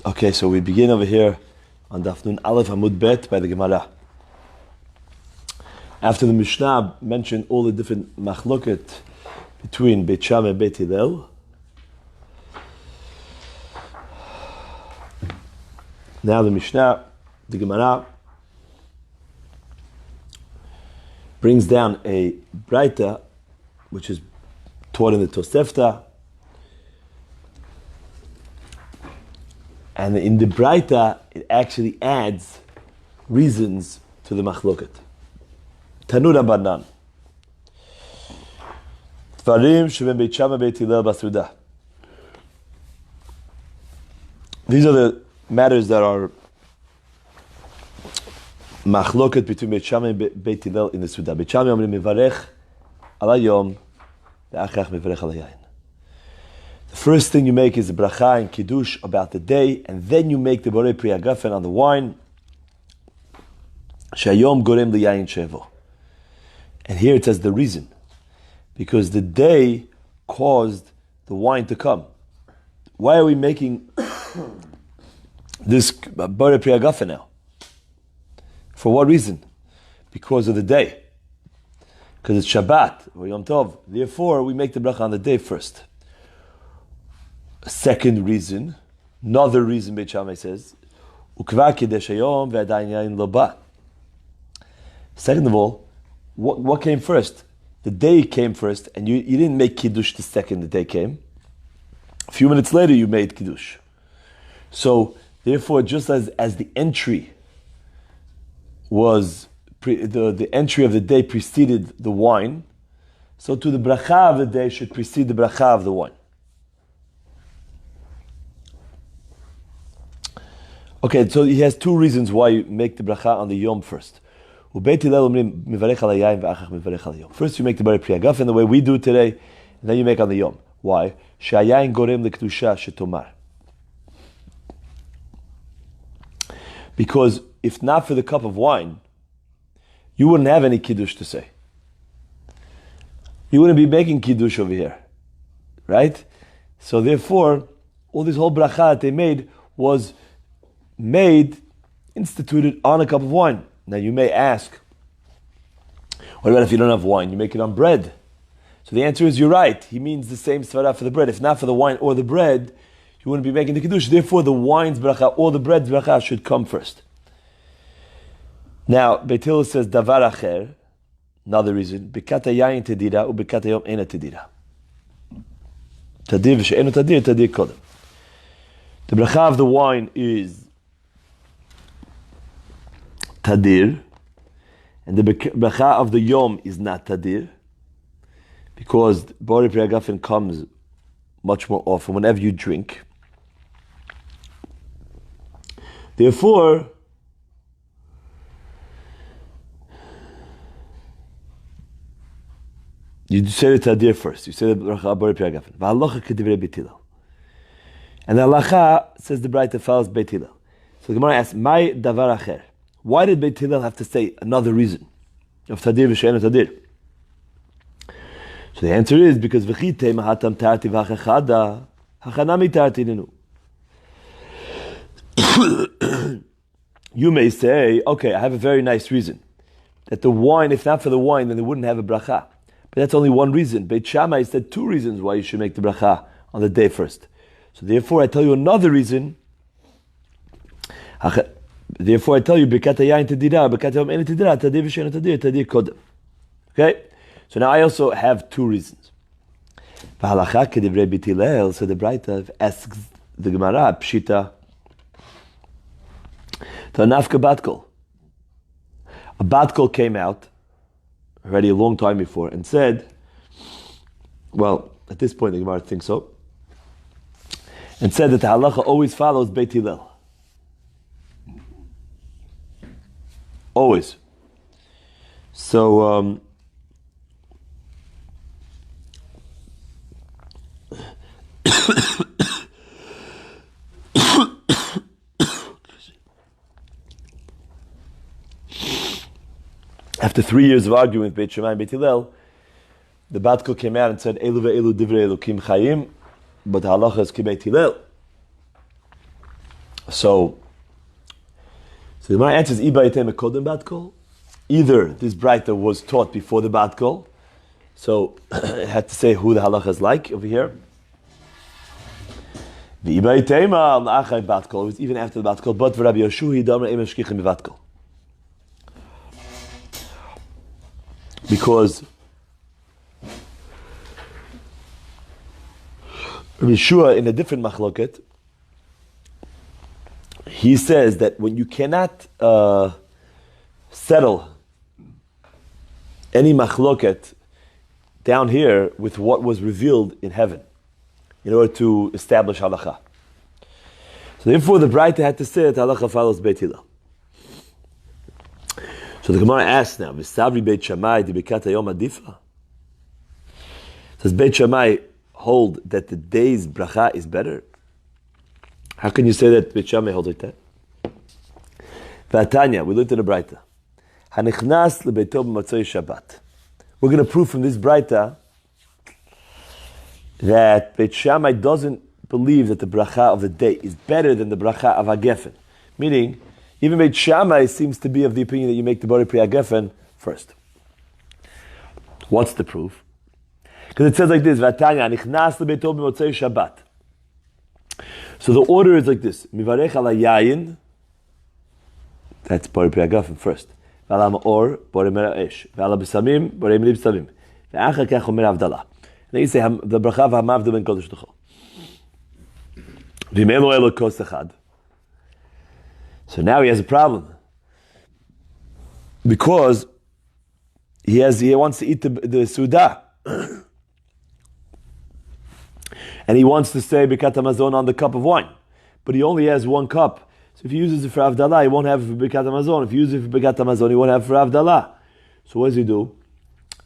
Okay, so we begin over here on Daf Nun Aleph Amud Bet by the Gemara. After the Mishnah mentioned all the different machloket between Beit Shammai and Beit Hillel, now the Mishnah, the Gemara, brings down a Braita, which is taught in the Tosefta, and in the Braita, it actually adds reasons to the machloket. Tanu Rabbanan. Dvarim sheben Beit Shammai Beit Hillel b'Suda. These are the matters that are machloket between Beit Shammai and Beit Hillel in the Suda. Beit Shammai omrim mivarech al hayom ve'achach mivarech al hayayin. The first thing you make is the bracha and kiddush about the day, and then you make the borei pri hagafen on the wine. Shayom gorem liyayin shevo. And here it says the reason, because the day caused the wine to come. Why are we making this borei pri hagafen now? For what reason? Because of the day. Because it's Shabbat or Yom Tov. Therefore, we make the bracha on the day first. A second reason, another reason Beit Shammai says, second of all, what came first? The day came first, and you didn't make Kiddush the second the day came. A few minutes later, you made Kiddush. So, therefore, just as the entry was, the entry of the day preceded the wine, so too the bracha of the day should precede the bracha of the wine. Okay, so he has two reasons why you make the bracha on the Yom first. First, you make the borei pri hagafen the way we do today, and then you make on the Yom. Why? Because if not for the cup of wine, you wouldn't have any kiddush to say. You wouldn't be making kiddush over here, right? So therefore, all this whole bracha that they made was instituted on a cup of wine. Now you may ask, what about if you don't have wine? You make it on bread. So the answer is, you're right. He means the same svara for the bread. If not for the wine or the bread, you wouldn't be making the kiddush. Therefore, the wine's bracha or the bread's bracha should come first. Now, Beit Hillel says, davar acher, another reason, bekata yayin tedira u bekata yom ena tedira. Tadir v'she'enu tadir, tadir kodem. The bracha of the wine is tadir, and the bracha of the yom is not tadir, because borei pri hagafen comes much more often whenever you drink. Therefore, you say the tadir first. You say the bracha borei pri hagafen. V'halacha k'divrei Beit Hillel. And the halacha says the Braita follows Beit Hillel. So the Gemara asks, "My davar acher." Why did Beit Hillel have to say another reason of tadir v'she'enu tadir? So the answer is because v'chitei mahatam tarti v'achachada hachanami tarti ninu. You may say, okay, I have a very nice reason that the wine, if not for the wine, then they wouldn't have a bracha. But that's only one reason. Beit Shammai said two reasons why you should make the bracha on the day first. So therefore, I tell you another reason. Therefore, I tell you, bekata yayin tedira, bekata yom ena tedira, tadir v'she'enu tadir, tadir kodem. Okay? So now I also have two reasons. V'halacha k'divrei Beit Hillel, so the Braita asks the Gemara, pshita, Tanafka Batkol. A Batkol came out already a long time before and said, well, at this point the Gemara thinks so, and said that the halacha always follows Beit Hillel. Always. So, after 3 years of arguing with Beit Shammai and Beit Hillel, the Batkol came out and said, Elu ve'elu divrei Elokim chayim, but the halacha is ki Beit Hillel. So the Gemara answers, either this Braita was taught before the Bat Kol, so it had to say who the halacha is like over here. It was even after the Bat Kol, but Rabbi Yoshu because Rabbi Yeshua in a different machloket, he says that when you cannot settle any machloket down here with what was revealed in heaven in order to establish halacha. So therefore the Braita had to say that halacha follows Beit Hillel. So the Gemara asks now, V'stavri Beit Shammai di Bekat Hayom Adifa? Does Beit Shammai hold that the day's bracha is better? How can you say that Beit Shammai holds like that? V'atanya, we looked at the Braita. Hanichnas lebeito b'matzoi Shabbat. We're going to prove from this Braita that Beit Shammai doesn't believe that the bracha of the day is better than the bracha of HaGefen. Meaning, even Beit Shammai seems to be of the opinion that you make the Bori Pri HaGefen first. What's the proof? Because it says like this, V'atanya, Nichnas lebeito b'motzei Shabbat. So the order is like this, Mivarech ala yayin, that's Bori Pri HaGefen first. V'ala ma'or, Bori Mera Esh. V'ala b'samim, Bori Meri b'samim. V'achar kach omer Havdalah. Then you say the bracha v'hamavdu ben kodesh l'chol. V'imenu elo kos echad. So now he has a problem because he wants to eat the suda, and he wants to say Birkat Hamazon on the cup of wine, but he only has one cup. So if he uses it for Havdalah, he won't have it for Birkat Hamazon. If he uses it for Birkat Hamazon, he won't have it for Havdalah. So what does he do?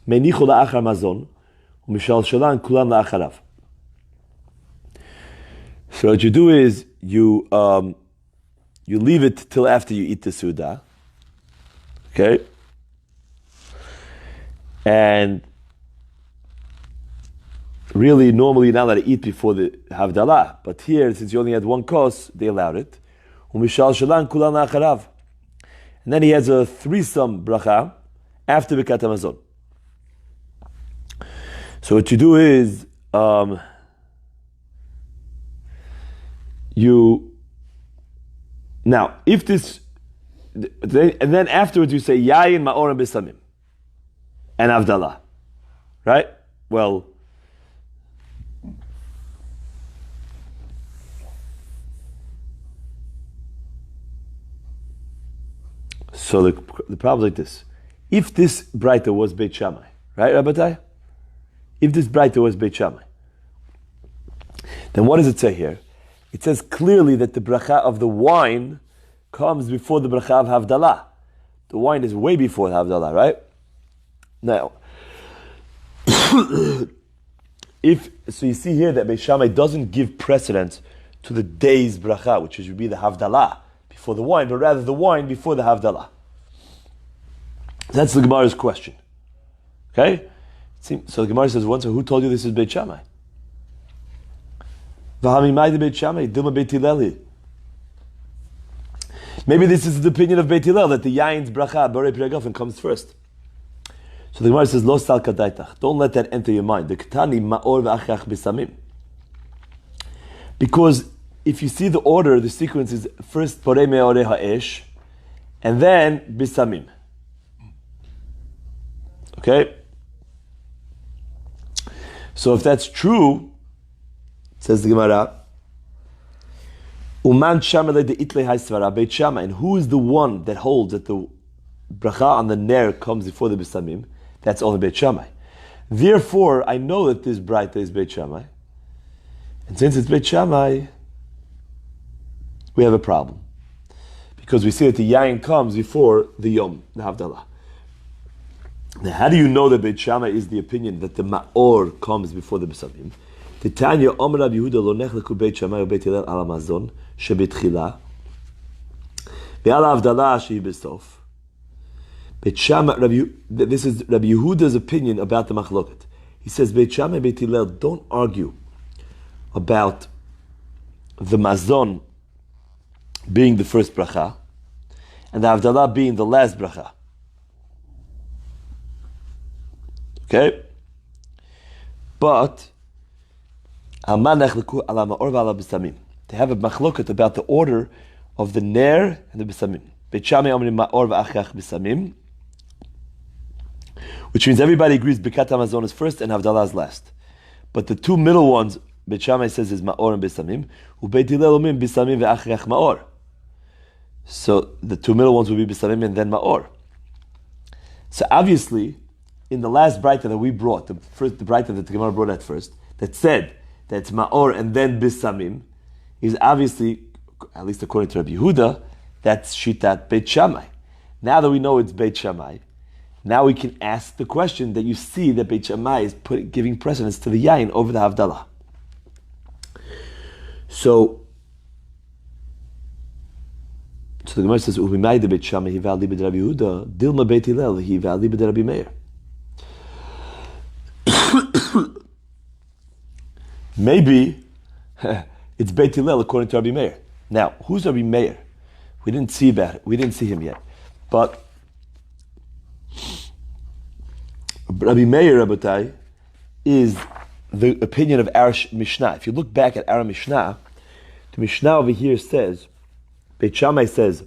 Menichu la'achar mazon. So what you do is you leave it till after you eat the suda, okay? And really, normally you're not allowed to eat before the Havdalah, but here, since you only had one kos, they allowed it. And then he has a threesome bracha after Birkat Hamazon. So what you do is, now, if this, and then afterwards you say, Yayin ma'or b'samim, and Havdalah, right? Well, so the problem is like this. If this Braita was Beit Shammai, right, Rabbatai? If this Braita was Beit Shammai, then what does it say here? It says clearly that the bracha of the wine comes before the bracha of Havdalah. The wine is way before Havdalah, right? Now, so you see here that Beit Shammai doesn't give precedence to the day's bracha, which should be the Havdalah before the wine, but rather the wine before the Havdalah. That's the Gemara's question. Okay? So the Gemara says, once, who told you this is Beit Shammai? Maybe this is the opinion of Beit Hillel that the Yayin's bracha, Borei Pri HaGefen, comes first. So the Gemara says, Lo sal kadaitach. Don't let that enter your mind. The Ketani ma'or v'achach b'samim. Because if you see the order, the sequence is first Borei me'orei ha'esh, and then b'samim. Okay? So if that's true, says the Gemara, Uman Shammai de Itle Haisvara Beit Shammai, and who is the one that holds that the bracha on the ner comes before the B'samim? That's only Beit Shammai. Therefore, I know that this Braita is Beit Shammai, and since it's Beit Shammai, we have a problem because we see that the Yayin comes before the Yom, the Havdalah. Now, how do you know that Beit Shammai is the opinion that the Ma'or comes before the B'samim? Titania Omer Rabbi Yehuda lo nechleku Beit Shammai uBeit Hillel al Hamazon shebetchila ve'al Havdalah shehi b'sof. Beit Shammai, this is Rabbi Yehuda's opinion about the machloket. He says Beit Shammai, Beit Hillel don't argue about the mazon being the first bracha, and the Havdalah being the last bracha. Okay? But they have a machloket about the order of the ner and the besamim. Beit Shammai omrim ma'or v'achach besamim, which means everybody agrees Birkat Hamazon is first and Havdalah is last. But the two middle ones, Beit Shammai says is ma'or and besamim, uBeit Hillel omrim besamim v'achach ma'or. So the two middle ones will be besamim and then ma'or. So obviously, in the last braita that we brought, the braita that the Gemara brought at first, that said that it's ma'or and then besamim, is obviously, at least according to Rabbi Yehuda, that's shitat Beit Shammai. Now that we know it's Beit Shammai, now we can ask the question that you see that Beit Shammai is giving precedence to the yain over the Havdalah. So the Gemara says, "Ubimayde Beit Shammai hi v'ali b'Rabbi Yehuda, dilma Beit Hillel hi v'ali b'Rabbi Meir." Maybe it's Beit Hillel according to Rabbi Meir. Now, who's Rabbi Meir? We didn't see him yet. But Rabbi Meir, Rabotai, is the opinion of our Mishnah. If you look back at our Mishnah, the Mishnah over here says, Beit Shammai says,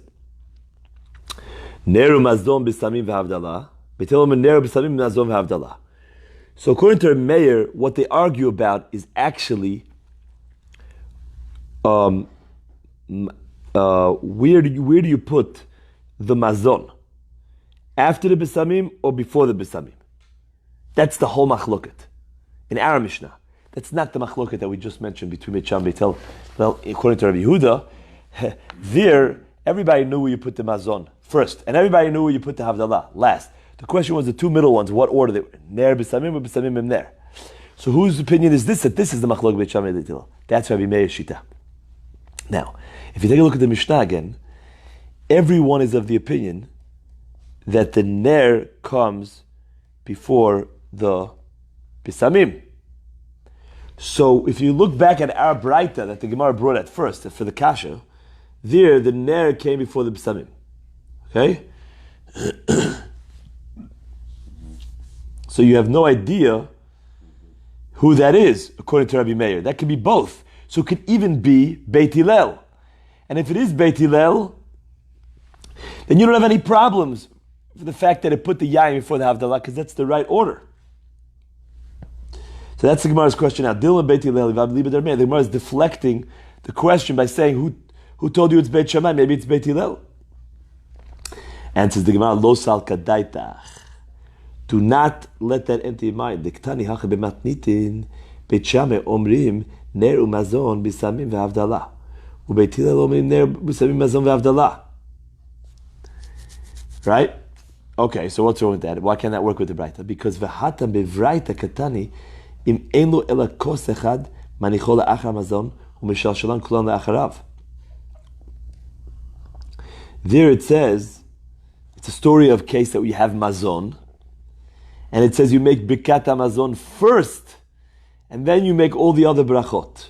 Neru mazon b'samim v'havdalah, Beit Hillel neru b'samim mazon v'havdalah. So according to Meir, what they argue about is actually where do you put the mazon? After the besamim or before the besamim? That's the whole machloket in our Mishnah. That's not the machloket that we just mentioned between Beit Shammai and Beit Hillel. Well, according to Rabbi Yehuda, there everybody knew where you put the mazon first, and everybody knew where you put the havdalah last. The question was the two middle ones, what order they were? Ner b'samim or b'samim im ner? So whose opinion is this, that this is the machlok Beit Shammai and Beit Hillel? That's Rabbi Meir Shita. Now, if you take a look at the Mishnah again, everyone is of the opinion that the ner comes before the b'samim. So if you look back at our braita that the Gemara brought at first, for the kasha, there the ner came before the b'samim. Okay? So you have no idea who that is, according to Rabbi Meir. That could be both. So it could even be Beit Hillel. And if it is Beit Hillel, then you don't have any problems for the fact that it put the yayin before the Havdalah, because that's the right order. So that's the Gemara's question now. Dilma Beit Hillel, the Gemara is deflecting the question by saying, who told you it's Beit Shammai? Maybe it's Beit Hillel. Answers the Gemara, Lo sal kadaitach. Do not let that enter your mind. Diktani hacha b'matnitin, Beit Shammai omrim, ner umazon b'samim v'havdalah. U'Beit Hillel omrim, ner b'samim mazon v'havdalah. Right? Okay, so what's wrong with that? Why can't that work with the Braita? Because v'hatam b'vraita katani, im elu ela kos echad, manichol la'achar mazon, u'mishal shalom kulon la'acharav. There it says, it's a story of case that we have mazon, and it says you make Birkat Hamazon first, and then you make all the other berachot.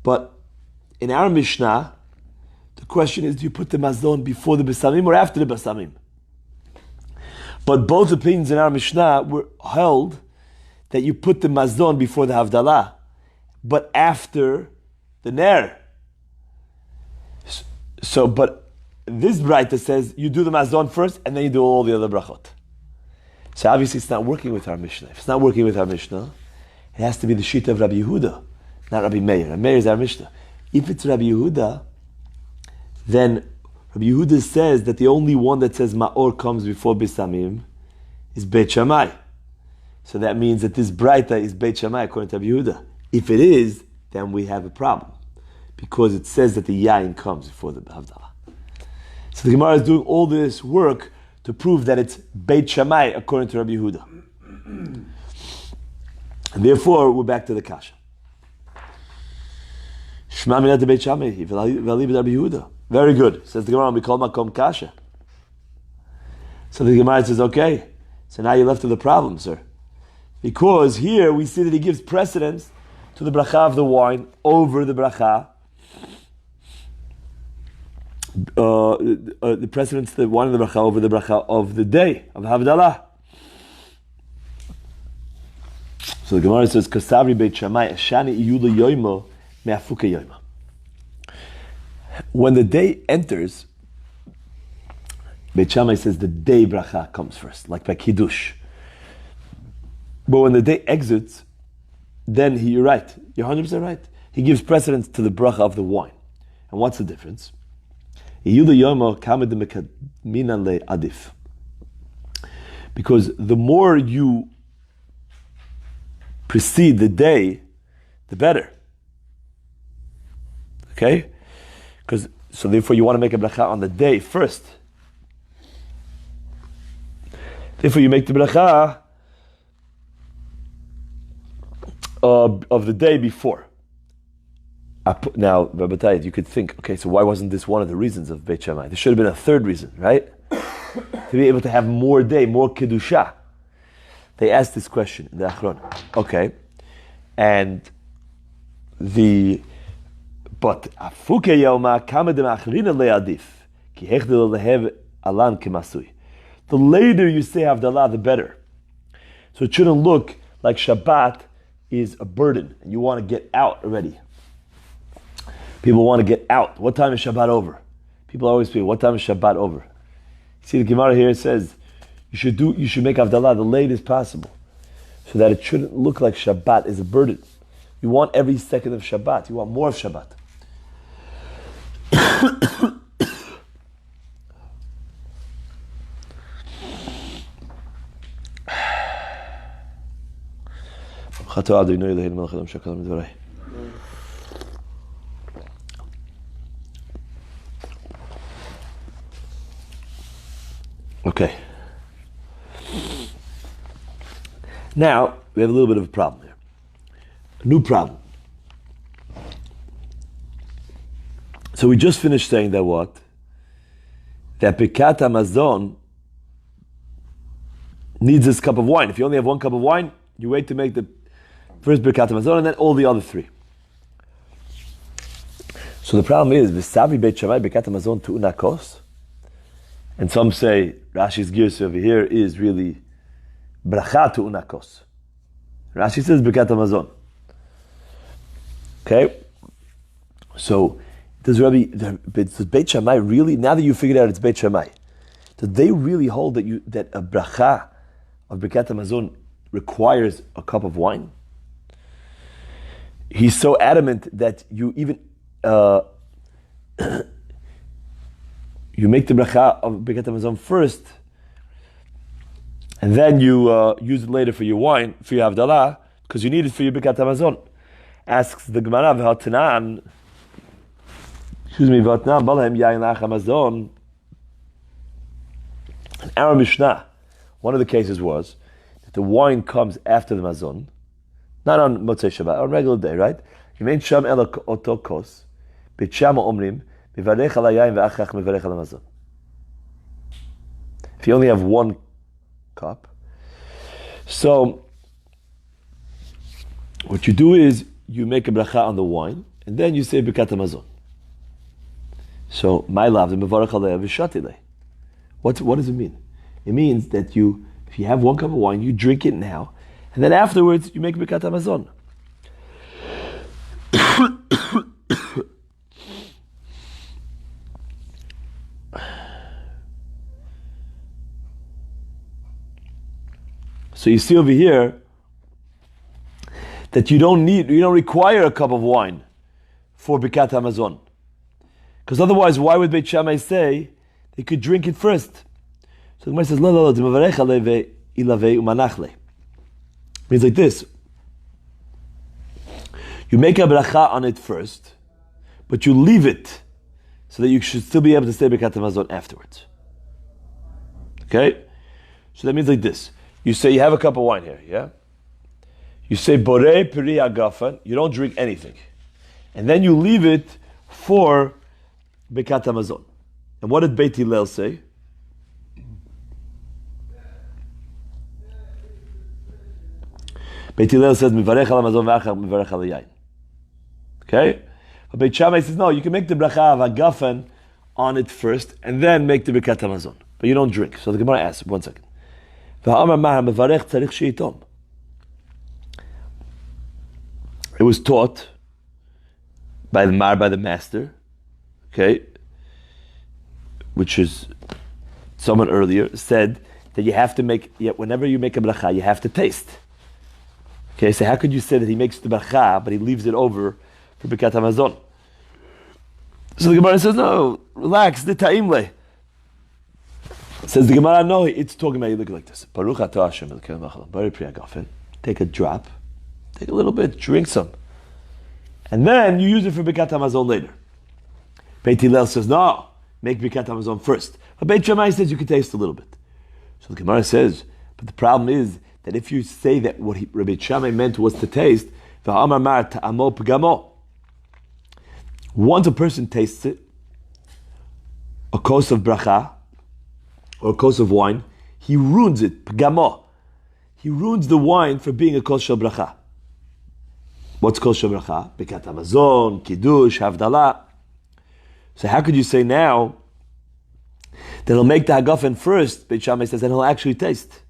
But in our Mishnah, the question is, do you put the mazon before the besamim or after the besamim? But both opinions in our Mishnah were held that you put the mazon before the havdalah, but after the ner. So, but this Braita says you do the mazon first, and then you do all the other berachot. So obviously it's not working with our Mishnah. If it's not working with our Mishnah, it has to be the shita of Rabbi Yehuda, not Rabbi Meir. Rabbi Meir is our Mishnah. If it's Rabbi Yehuda, then Rabbi Yehuda says that the only one that says Ma'or comes before Bisamim is Beit Shammai. So that means that this Braita is Beit Shammai according to Rabbi Yehuda. If it is, then we have a problem, because it says that the Yain comes before the Havdalah. So the Gemara is doing all this work to prove that it's Beit Shammai according to Rabbi Yehuda. And therefore, we're back to the kasha. Shema minat Beit Shammai, v'ali Rabbi Yehuda. Very good. Says the Gemara, we call makom kasha. So the Gemara says, okay, so now you're left with a problem, sir. Because here we see that he gives precedence to the bracha of the wine over the bracha the precedence, the wine of the bracha over the bracha of the day of Havdalah. So the Gemara says, "Kasavri Beit Shammai Shani Iyula Yoimo Me'afuka Yoima." When the day enters, Beit Shammai says the day bracha comes first, like by Kiddush. But when the day exits, then you're right. You're 100% right. He gives precedence to the bracha of the wine. And what's the difference? Because the more you precede the day, the better. Okay? So therefore you want to make a bracha on the day first. Therefore you make the bracha of the day before. Now, Rabbi, you could think, okay, so why wasn't this one of the reasons of Beit Shammai? There should have been a third reason, right? To be able to have more day, more Kedusha. They asked this question in the Achron. Okay. But Afuke Yoma Kamadem Achrina Le'adif Ki Hechdel Lehev Alan Kemasui. The later you say Havdalah, the better. So it shouldn't look like Shabbat is a burden and you want to get out already. People want to get out. What time is Shabbat over? People always say, what time is Shabbat over? See, the Gemara here says you should make Havdalah the latest possible so that it shouldn't look like Shabbat is a burden. You want every second of Shabbat. You want more of Shabbat. Okay. Now, we have a little bit of a problem here. A new problem. So we just finished saying that what? That Birkat Hamazon needs this cup of wine. If you only have one cup of wine, you wait to make the first Birkat Hamazon and then all the other three. So the problem is, V'savi Beit Shammai Birkat Hamazon tu'una kos. And some say, Rashi's gears over here is really bracha tu'una kos. Rashi says Birkat Hamazon. Okay? So, does Beit Shammai really, now that you figured out it's Beit Shammai, do they really hold that a bracha of Birkat Hamazon requires a cup of wine? He's so adamant that you even you make the bracha of Birkat Hamazon first, and then you use it later for your wine, for your Havdalah, because you need it for your Birkat Hamazon. Asks the Gemara, V'hatanan, V'hatanan balahem yayin lach Hamazon. In our Mishnah, one of the cases was that the wine comes after the Mazon, not on Motzei Shabbat, on regular day, right? Yemein sham el oto kos, Beit Shammai omrim, mivarech al hayayin ve'achach mivarech al Hamazon. If you only have one cup, so what you do is you make a bracha on the wine, and then you say Birkat Hamazon. So, my love, the mivarech alei v'shatilei. What does it mean? It means that if you have one cup of wine, you drink it now, and then afterwards you make Birkat Hamazon. So you see over here that you don't require a cup of wine for Birkat Hamazon. Because otherwise, why would Beit Shammai say they could drink it first? So the Gemara says, "Lo, means like this. You make a bracha on it first, but you leave it so that you should still be able to say Birkat Hamazon afterwards. Okay? So that means like this. You say you have a cup of wine here, yeah? You say Borei Piri Agafan, you don't drink anything. And then you leave it for Birkat Hamazon. And what did Beit Hillel say? Beit Hillel says, Mivarech al Hamazon v'achar mivarech al yayin. Okay? But Beit Shammai says, no, you can make the bracha of Agafen on it first and then make the Birkat Hamazon. But you don't drink. So the Gemara asks, 1 second. It was taught by the master, okay, which is someone earlier said that you have to make, whenever you make a bracha, you have to taste. Okay, so how could you say that he makes the bracha, but he leaves it over for Birkat Hamazon? So the Gemara says, no, relax, the ta'imle. Says the Gemara, no, it's talking about you looking like this. Baruch atah Hashem, take a drop, take a little bit, drink some. And then you use it for Birkat Hamazon later. Beit Hillel says, no, make Birkat Hamazon first. But Beit Shammai says you can taste a little bit. So the Gemara says, but the problem is that if you say that what Rabbi Shammai meant was to taste, once a person tastes it, a kos of bracha, or a kos of wine, he ruins it, pgamo. He ruins the wine for being a kos shel bracha. What's kos shel bracha? Birkat Hamazon, kiddush, havdalah. So how could you say now that he'll make the hagafen first? Beit Shammai says, and he'll actually taste.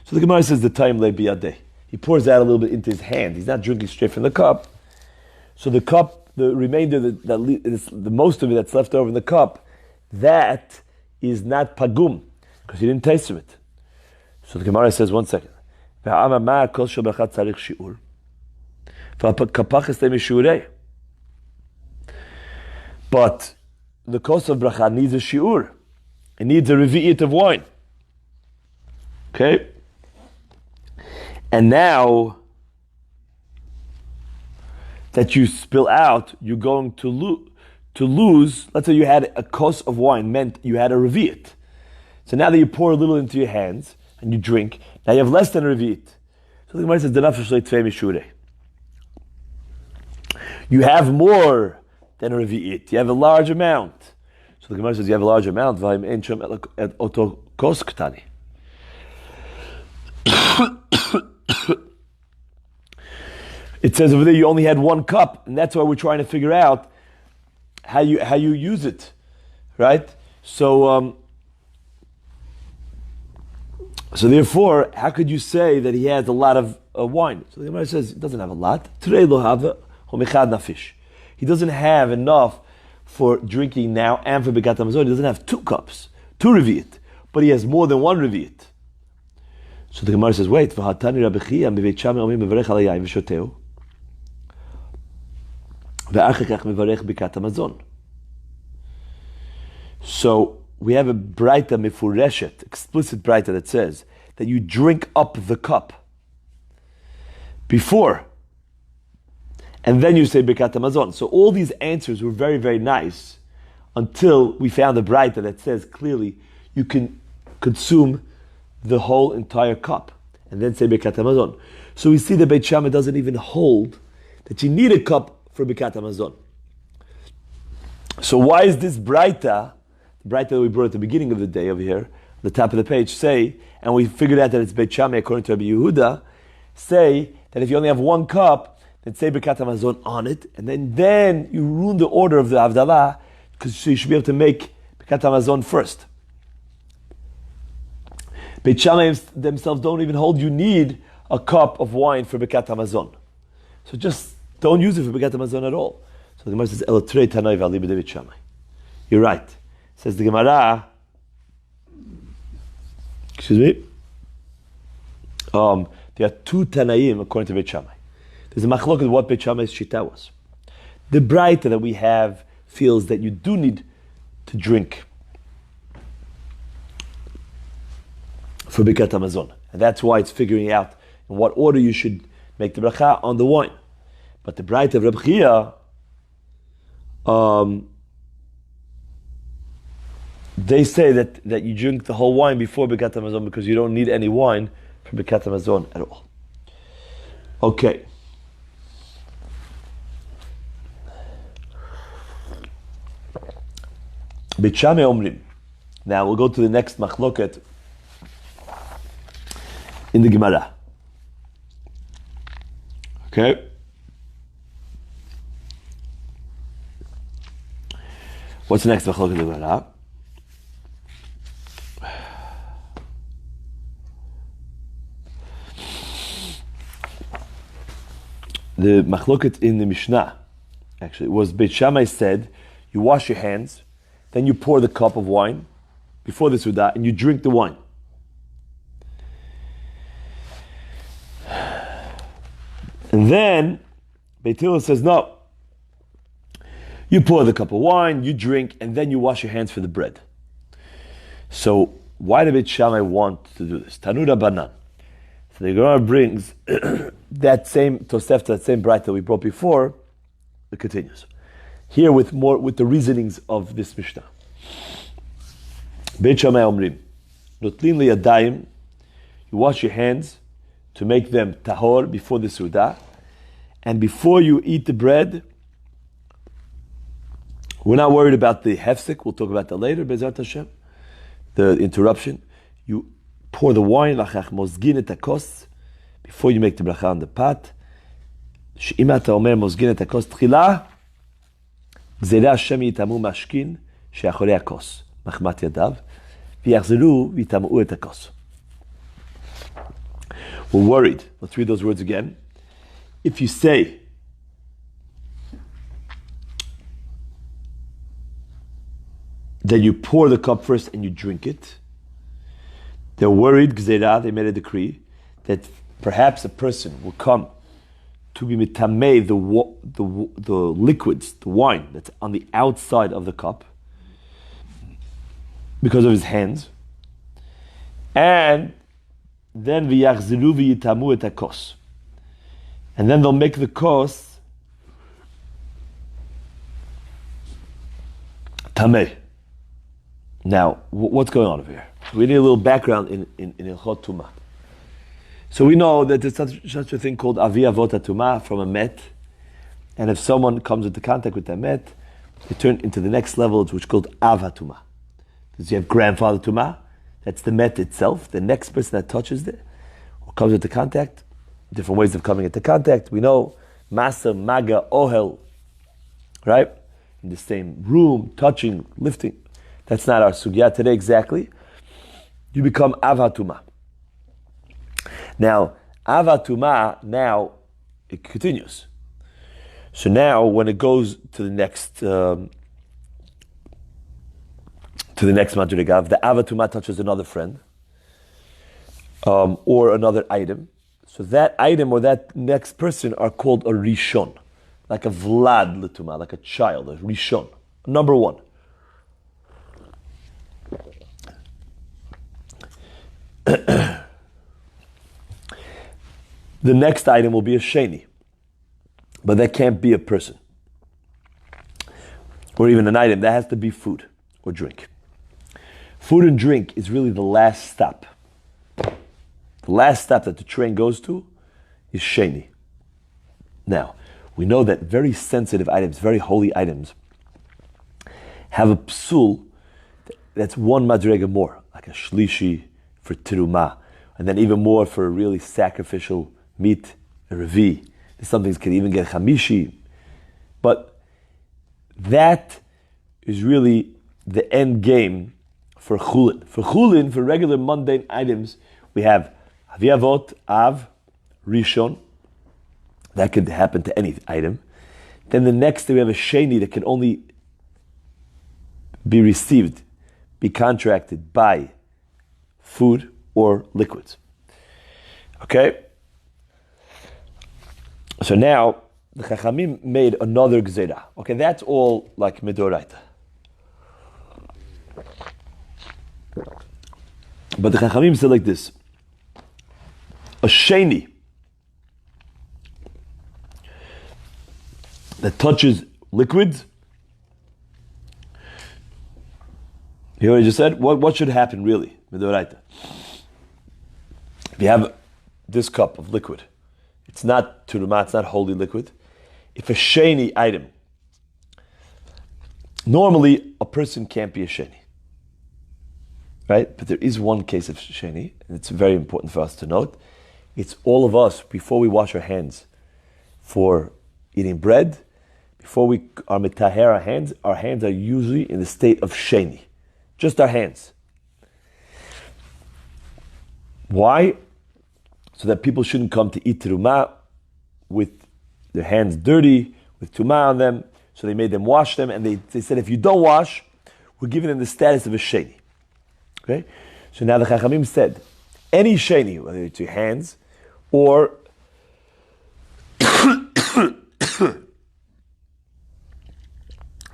So the Gemara says the time le biyadeh. He pours out a little bit into his hand. He's not drinking straight from the cup. So the cup, the remainder, the most of it that's left over in the cup, that is not pagum, because he didn't taste of it. So the Gemara says, 1 second. But the kos of bracha needs a shi'ur. It needs a revi'it of wine. Okay? And now that you spill out, you're going to lose, let's say you had a kos of wine, meant you had a revi'it. So now that you pour a little into your hands and you drink, now you have less than a revi'it. So the Gemara says, you have more than a revi'it. You have a large amount. So the Gemara says, you have a large amount. It says over there you only had 1 cup, and that's why we're trying to figure out how you use it, right? So therefore, how could you say that he has a lot of wine? So the Gemara says he doesn't have a lot. He doesn't have enough for drinking now and for Birkat Hamazon. He doesn't have 2 cups, 2 revi'it, but he has more than 1 revi'it. So the Gemara says, wait, so we have a braita mefureshet, explicit braita that says that you drink up the cup before, and then you say Birkat Hamazon. So all these answers were very, very nice until we found a braita that says clearly you can consume the whole entire cup and then say Birkat Hamazon. So we see that Beit Shammai doesn't even hold that you need a cup for Birkat Hamazon. So why is this braita, the braita that we brought at the beginning of the day over here, the top of the page, say, and we figured out that it's Beit Shammai according to Rabbi Yehuda, say that if you only have 1 cup, then say Birkat Hamazon on it, and then you ruin the order of the Havdalah, because you should be able to make Birkat Hamazon first. Beit Shammai themselves don't even hold you need a cup of wine for Birkat Hamazon. So just don't use it for Birkat Hamazon at all. So the Gemara says, Elatrei Tanai V'ali B'David Shammai. You're right. Says the Gemara, excuse me, there are 2 Tanaim according to Beit Shammai. There's a machlok of what Beit Shammai's shita was. The braita that we have feels that you do need to drink for Birkat Hamazon. And that's why it's figuring out in what order you should make the bracha on the wine. But the braita of Reb Chia, they say that you drink the whole wine before Birkat Hamazon because you don't need any wine for Birkat Hamazon at all. Okay. Beit Shammai Omrim. Now we'll go to the next machloket in the Gemara. Okay. What's the next machlokes of the Gemara? The machloket in the Mishnah, actually, was Beit Shammai said, you wash your hands, then you pour the cup of wine before the Sudah, and you drink the wine. And then Beit Hillel says, no. You pour the cup of wine, you drink, and then you wash your hands for the bread. So why did Beit Shammai want to do this? Tanu Rabbanan. So the Gemara brings that same Tosefta, that same bright that we brought before, it continues. Here with the reasonings of this Mishnah. Beit Shammai Omrim, Notlin liyadayim, you wash your hands to make them tahor before the Sudah, and before you eat the bread, we're not worried about the hefsek, we'll talk about that later, Bezrat Hashem, the interruption. You pour the wine, lachach mozgin et hakos, before you make the bracha on the pot. She'im ata omer mozgin et hakos tchila, gzerei Hashem yitamu mashkin, she'achorei hakos, machmat yadav, v'yachzeru v'yitamu et hakos. We're worried. Let's read those words again. If you say, that you pour the cup first and you drink it, they're worried, gzeirah, they made a decree, that perhaps a person will come to be mitamei, the liquids, the wine that's on the outside of the cup, because of his hands, and then v'yachziru v'yitamu et hakos, and then they'll make the kos tameh. Now, what's going on over here? We need a little background in Ilchot Tumah. So we know that there's such a thing called Avi Avot HaTumah from a met, and if someone comes into contact with that met, they turn into the next level, which is called Av HaTumah. Because you have grandfather Tumah, that's the met itself, the next person that touches it, or comes into contact, different ways of coming into contact. We know Masa, Maga, Ohel, right? In the same room, touching, lifting. That's not our sugya today exactly. You become avatuma. Now, avatuma, now it continues. So now, when it goes to the next madriga, the avatuma touches another friend or another item. So that item or that next person are called a rishon, like a vlad l'tuma, like a child, a rishon, number one. The next item will be a sheni, but that can't be a person or even an item. That has to be food or drink. Food and drink is really the last stop. The last stop that the train goes to is sheni. Now, we know that very sensitive items, very holy items, have a psul that's one madrega more, like a shlishi for tirumah, and then even more for really sacrificial meat, a revi. Some things can even get chamishi. But that is really the end game for chulin. For chulin, for regular mundane items, we have aviavot, av, rishon. That could happen to any item. Then the next day we have a sheni that can only be received, be contracted by food or liquids. Okay? So now, the Chachamim made another gzeira. Okay, that's all like midoraita. But the Chachamim said like this. A sheni that touches liquids, you know what I just said? What should happen really? Midoraita. If you have this cup of liquid, it's not turuma, it's not holy liquid. If a sheni item, normally a person can't be a sheni, right? But there is one case of sheni, and it's very important for us to note. It's all of us, before we wash our hands for eating bread, before we are mitaher our hands are usually in the state of sheni. Just our hands. Why? So that people shouldn't come to eat terumah with their hands dirty, with tumah on them. So they made them wash them, and they said, if you don't wash, we're giving them the status of a sheni. Okay? So now the Chachamim said, any sheni, whether it's your hands, or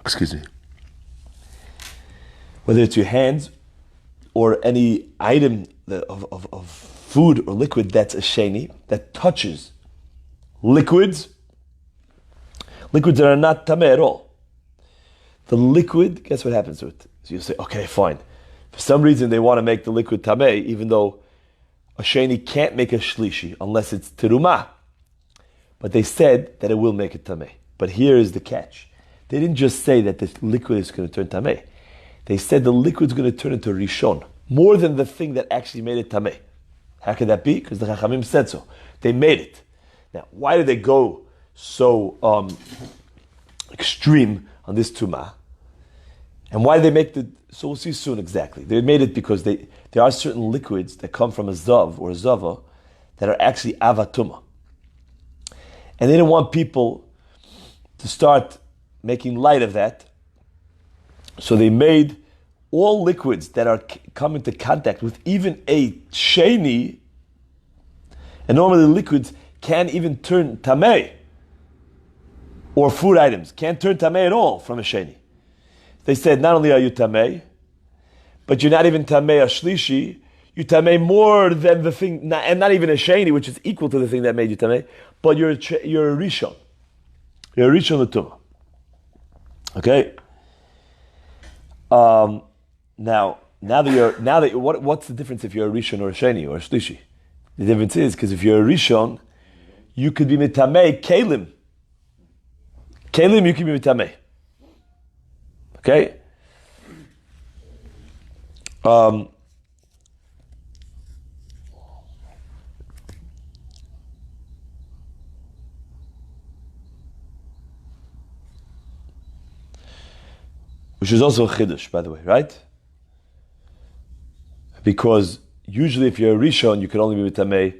excuse me, whether it's your hands, or any item of food or liquid that's a sheni, that touches liquids that are not tameh at all. The liquid, guess what happens to it? So you say, okay, fine. For some reason they want to make the liquid tameh, even though a sheni can't make a shlishi unless it's terumah. But they said that it will make it tameh. But here is the catch. They didn't just say that the liquid is going to turn tameh. They said the liquid is going to turn into rishon, more than the thing that actually made it tameh. How could that be? Because the Chachamim said so. They made it. Now, why did they go so extreme on this tumah? And why did they make the... So we'll see soon exactly. They made it because there are certain liquids that come from a zav or a zava that are actually avatuma. And they didn't want people to start making light of that. So they made all liquids that are come into contact with even a sheni, and normally liquids can't even turn tameh, or food items can't turn tameh at all from a sheni. They said, not only are you tameh, but you're not even tameh a shlishi, you tameh more than the thing, and not even a sheni, which is equal to the thing that made you tameh, but you're a rishon. You're a rishon l'tumah. Okay? Now that what's the difference if you're a rishon or a sheni or a shlishi? The difference is because if you're a rishon, you could be mitamei kelim. Kelim, you can be mitamei. Okay. Which is also a chiddush, by the way, right? Because usually if you're a rishon, you can only be mitamei,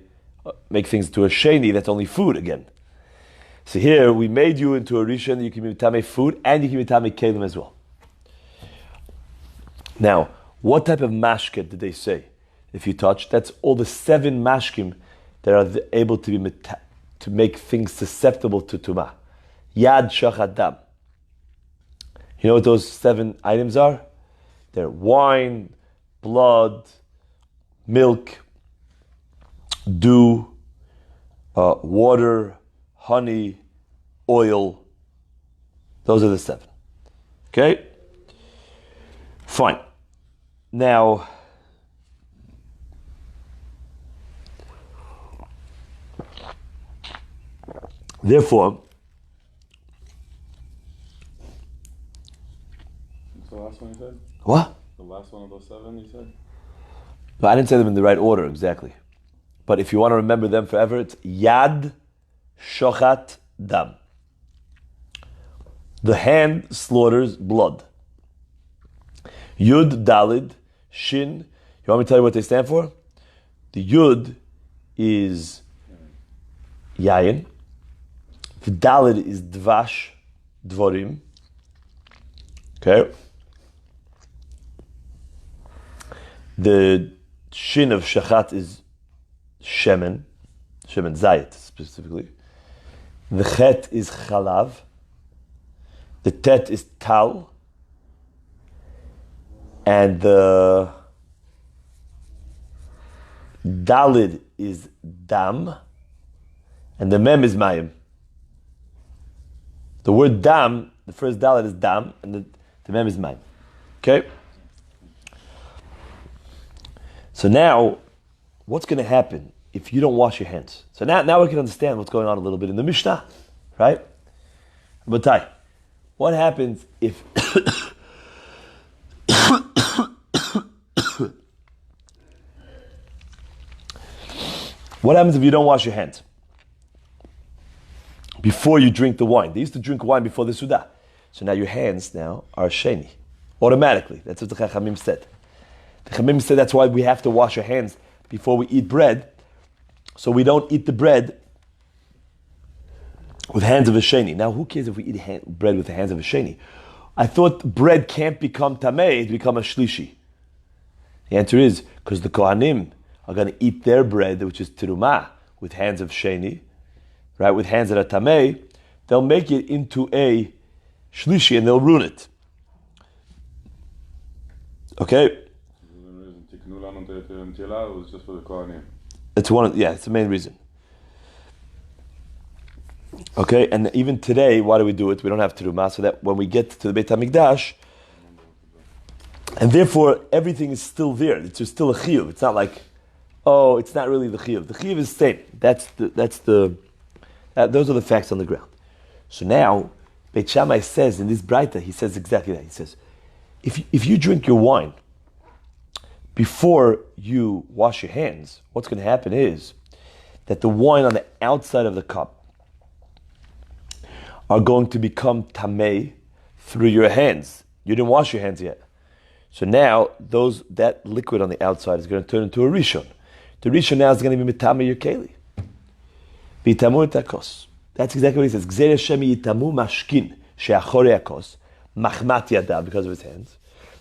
make things to a sheni, that's only food again. So here, we made you into a rishon, you can be mitamei food, and you can be mitamei kelim as well. Now, what type of mashket did they say? If you touch, that's all the 7 mashkim that are able to be to make things susceptible to tumah. Yad, shachat, dam. You know what those 7 items are? They're wine, blood, milk, dew, water, honey, oil. Those are the 7. Okay? Fine. Now, therefore, the last one you said? What? The last one of those 7 you said? No, I didn't say them in the right order exactly. But if you want to remember them forever, it's Yad, Shochat, Dam. The hand slaughters blood. Yud, Dalid, Shin. You want me to tell you what they stand for? The Yud is Yayin. The Dalid is Dvash, Dvorim. Okay. The Shin of Shachat is Shemen Zayit specifically. The Chet is Chalav. The Tet is Tal. And the Dalid is Dam. And the Mem is Mayim. The word Dam, the first Dalid is Dam, and the Mem is Mayim. Okay? So now, what's going to happen if you don't wash your hands? So now we can understand what's going on a little bit in the Mishnah, right? But what happens if what happens if you don't wash your hands? before you drink the wine. They used to drink wine before the Sudah. So now your hands now are sheni. Automatically. That's what the Chachamim said. The Chachamim said that's why we have to wash our hands before we eat bread. So we don't eat the bread with hands of a sheni. Now who cares if we eat bread with the hands of a sheni? I thought bread can't become tamei, it become a shlishi. The answer is because the Kohanim are going to eat their bread, which is terumah, with hands of sheni, right? With hands that are tamei, they'll make it into a shlishi and they'll ruin it. Okay? It was just for the Kohanim. It's it's the main reason. Okay, and even today, why do we do it? We don't have terumah, so that when we get to the Beit HaMikdash, and therefore everything is still there. It's still a chiyuv. It's not like, oh, it's not really the chiyuv. The chiyuv is the same. Those are the facts on the ground. So now, Beit Shammai says in this Braita, he says exactly that. He says, if you drink your wine before you wash your hands, what's going to happen is that the wine on the outside of the cup are going to become tamei through your hands. You didn't wash your hands yet. So now that liquid on the outside is going to turn into a rishon. The rishon now is going to be mitame your keli. V'itamu etakos. That's exactly what he says. Gzei Hashem yitamu mashkin she'achorei hakos machmat yadav, because of his hands.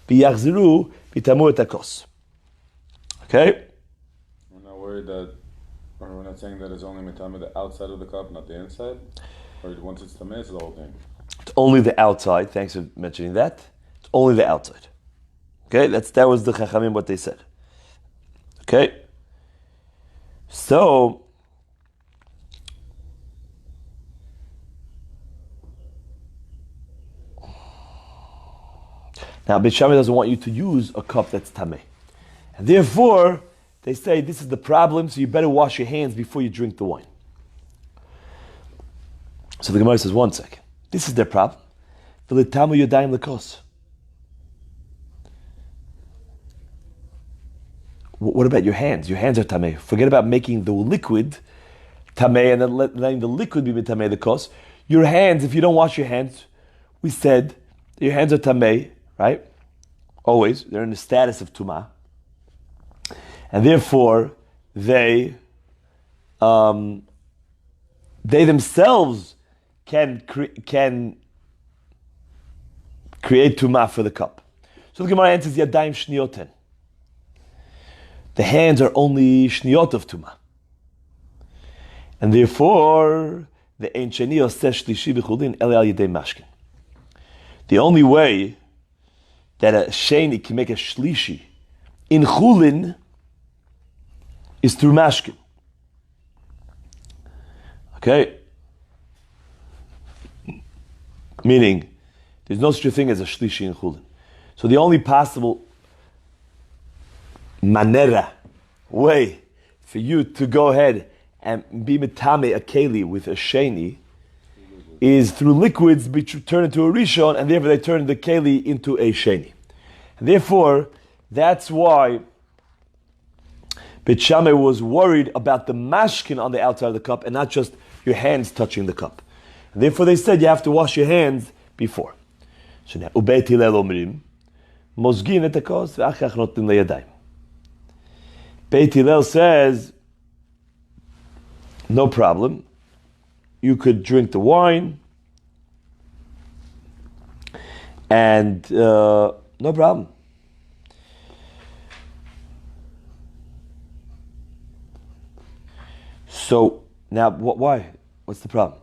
V'yachziru v'itamu etakos. Okay? We're not worried that, or we're not saying that it's only mitame the outside of the cup, not the inside? Or once it's tamei, it's the whole thing? It's only the outside. Thanks for mentioning that. It's only the outside. Okay? That was the Chachamim, what they said. Okay? So, now Beit Shammai doesn't want you to use a cup that's tamei. And therefore, they say this is the problem, so you better wash your hands before you drink the wine. So the Gemara says, one second. This is their problem. V'litamu yadayim lekos. What about your hands? Your hands are tamei. Forget about making the liquid tamei and then letting the liquid be tamei the kos. Your hands, if you don't wash your hands, we said your hands are tamei, right? Always. They're in the status of tumah. And therefore, they themselves can create tumah for the cup. So the Gemara answers, Yadayim shnioten. The hands are only shniot of tumah. And therefore, the ein sheni oseh shlishi b'chulin ele al yedei mashkin. The only way that a sheni can make a shlishi in chulin is through mashkin. Okay? Meaning, there's no such a thing as a shlishi in chulin. So the only possible manera, way, for you to go ahead and be mitame a keli with a sheni is through liquids which turn into a rishon, and therefore they turn the keli into a sheni. And therefore, that's why Beit Shammai was worried about the mashkin on the outside of the cup and not just your hands touching the cup. And therefore they said you have to wash your hands before. So now, Ubeit Hillel omrim, mozgin et hakos ve'achach notin leyadayim. Beit Hillel says, no problem. You could drink the wine and no problem. So now, why? What's the problem?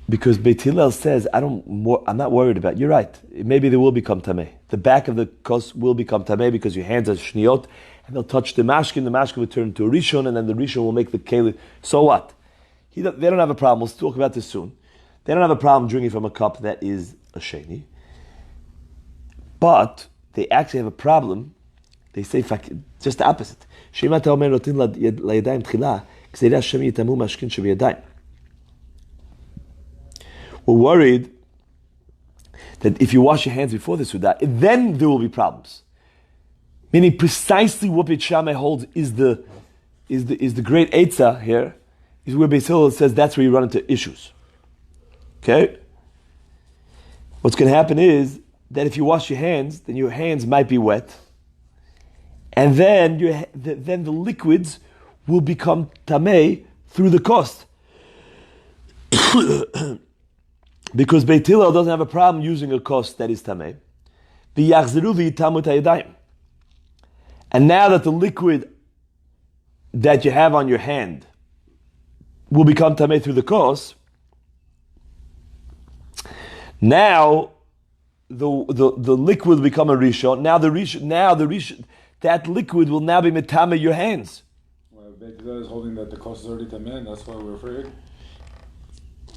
Because Beit Hillel says, I'm not worried about it. You're right. Maybe they will become tamei. The back of the kos will become tamei because your hands are shniot, and they'll touch the mashkin. The mashkin will turn into a rishon, and then the rishon will make the keli. So what? They don't have a problem. We'll talk about this soon. They don't have a problem drinking from a cup that is a sheni. But they actually have a problem. They say just the opposite. Shema ta'omer notin layadayim tchila, k'seirei Hashem yitamu mashkin shebiyadayim. We're worried that if you wash your hands before the Sudah, then there will be problems. Meaning precisely what Beit Shammai holds is the great Eitzah here, is where Beis Hillel says that's where you run into issues. Okay? What's going to happen is that if you wash your hands, then your hands might be wet, and then then the liquids will become tamei through the cost. Because Beit Hillel doesn't have a problem using a cost that is tamei. And now that the liquid that you have on your hand will become tamei through the cost, now the liquid will become a rishon. Now the rishon, that liquid will now be metame your hands. Well, Beit Hillel is holding that the cost is already tamei, and that's why we're afraid.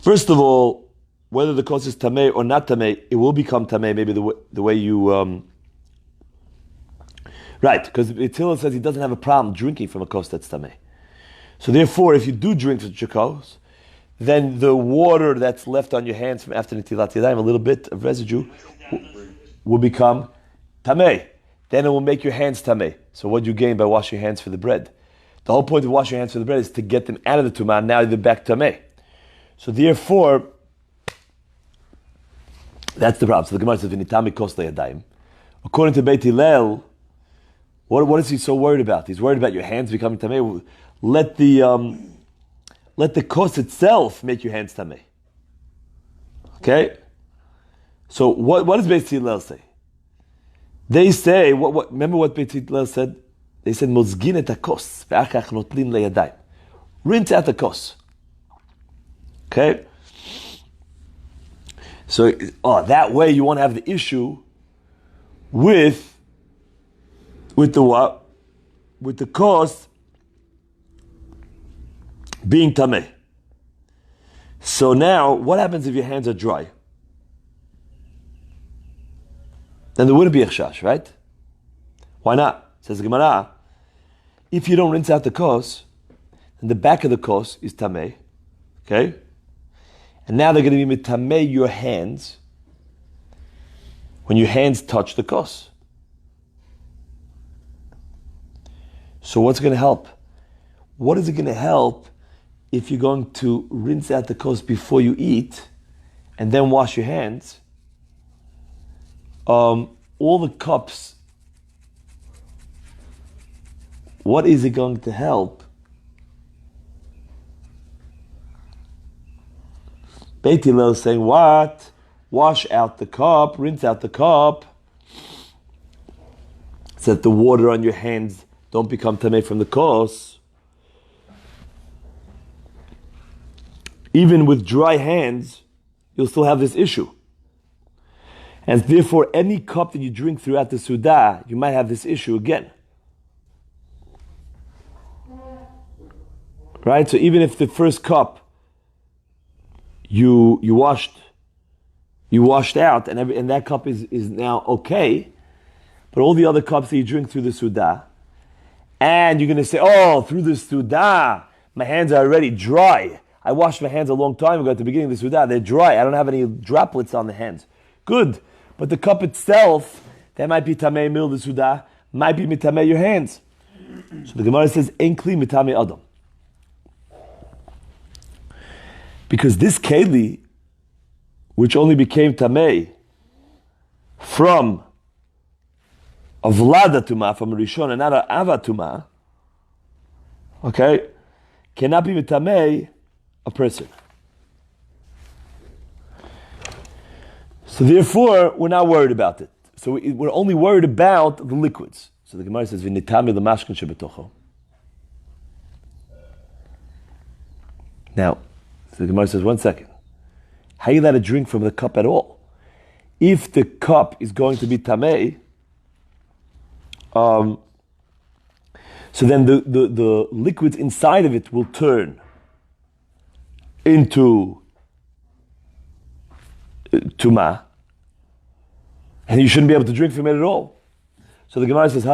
First of all, whether the cost is tamei or not tamei, it will become tamei. Maybe the way you right, because Hillel says he doesn't have a problem drinking from a cost that's tamei. So therefore, if you do drink from chakos, then the water that's left on your hands from after Netilat Yadayim, a little bit of residue, will become tamei. Then it will make your hands tamei. So what do you gain by washing your hands for the bread? The whole point of washing your hands for the bread is to get them out of the tumah. Now they're back tamei. So therefore, that's the problem. So the Gemara says, "V'nitami kos le'yadayim." According to Beit Hillel, what is he so worried about? He's worried about your hands becoming tamei. Let the kos itself make your hands tamei. Okay. So what does Beit Hillel say? They say what? Remember what Beit Hillel said? They said, "Mozgin et hakos ve'achach notlin le'yadayim." Rinse out the kos. Okay. So, that way you won't have the issue with the what? With the cost being tameh. So now, what happens if your hands are dry? Then there wouldn't be a chashash, right? Why not? Says the Gemara, if you don't rinse out the kos, then the back of the kos is tameh. Okay? And now they're going to be mitamei your hands when your hands touch the kos. So what's going to help? What is it going to help if you're going to rinse out the kos before you eat and then wash your hands? All the cups, what is it going to help? Beit Hillel is saying, what? Wash out the cup, rinse out the cup, so that the water on your hands don't become tamei from the kos. Even with dry hands, you'll still have this issue. And therefore, any cup that you drink throughout the Sudah, you might have this issue again. Right? So even if the first cup you washed out, and that cup is now okay, but all the other cups that you drink through the Sudah, and you're going to say, through the Sudah, my hands are already dry. I washed my hands a long time ago at the beginning of the Sudah. They're dry. I don't have any droplets on the hands. Good. But the cup itself, that might be Tamei Mil the Sudah, might be Mitamei your hands. So the Gemara says, Ein Kli Mitamei Adam. Because this Keli, which only became Tamei from a Vlada Tumah, from a Rishon, and not an Ava Tumah, okay, cannot be Mitamei a person. So therefore, we're not worried about it. So we're only worried about the liquids. So the Gemara says, "V'nitami l'mashkin shebetocho." Now, so the Gemara says, 1 second. How are you allowed to drink from the cup at all? If the cup is going to be tamei, so then the liquids inside of it will turn into tumah, and you shouldn't be able to drink from it at all. So the Gemara says,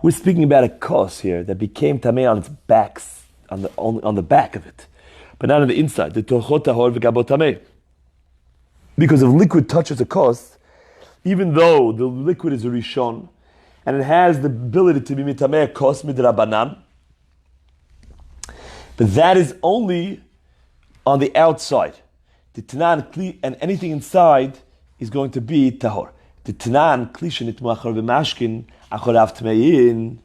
we're speaking about a kos here that became tamei on its backs, on the back of it, but not on the inside. Because if liquid touches a kos, even though the liquid is a rishon, and it has the ability to be mitamei a kos midrabanan, But that is only on the outside. The tanan kli and anything inside is going to be tahor. The tanan kli shenitmu achor v'mashkin achorav tmein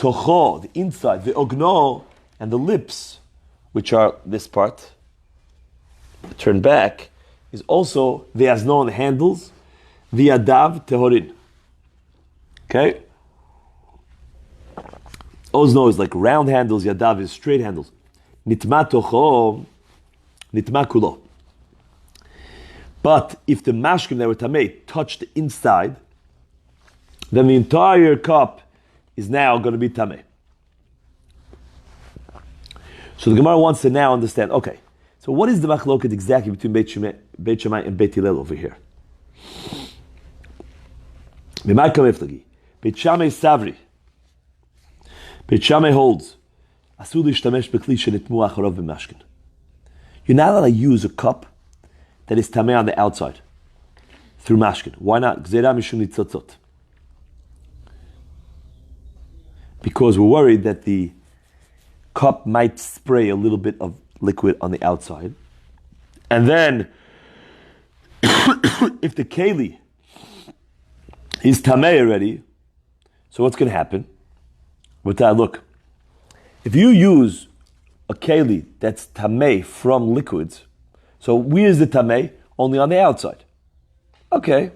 tocho, the inside, the ogno, and the lips, which are this part, turn back, is also the azno, the handles, the adav tehorin. Okay? Ozno is like round handles, yadav is straight handles. Nitma tocho, nitma kulo. But if the mashkim that were tamei touch the inside, then the entire cup is now going to be tamei. So the Gemara wants to now understand, okay, so what is the machloket exactly between Beit Shammai and Beit Hillel over here? Beit Shammai savri. Beit Shammai holds, you're not allowed to use a cup that is tamei on the outside through mashkin. Why not? Because we're worried that the cup might spray a little bit of liquid on the outside. And then, if the keli is tamei already, so what's going to happen? Look, if you use a keli that's tamei from liquids, so where's the tamei? Only on the outside. Okay,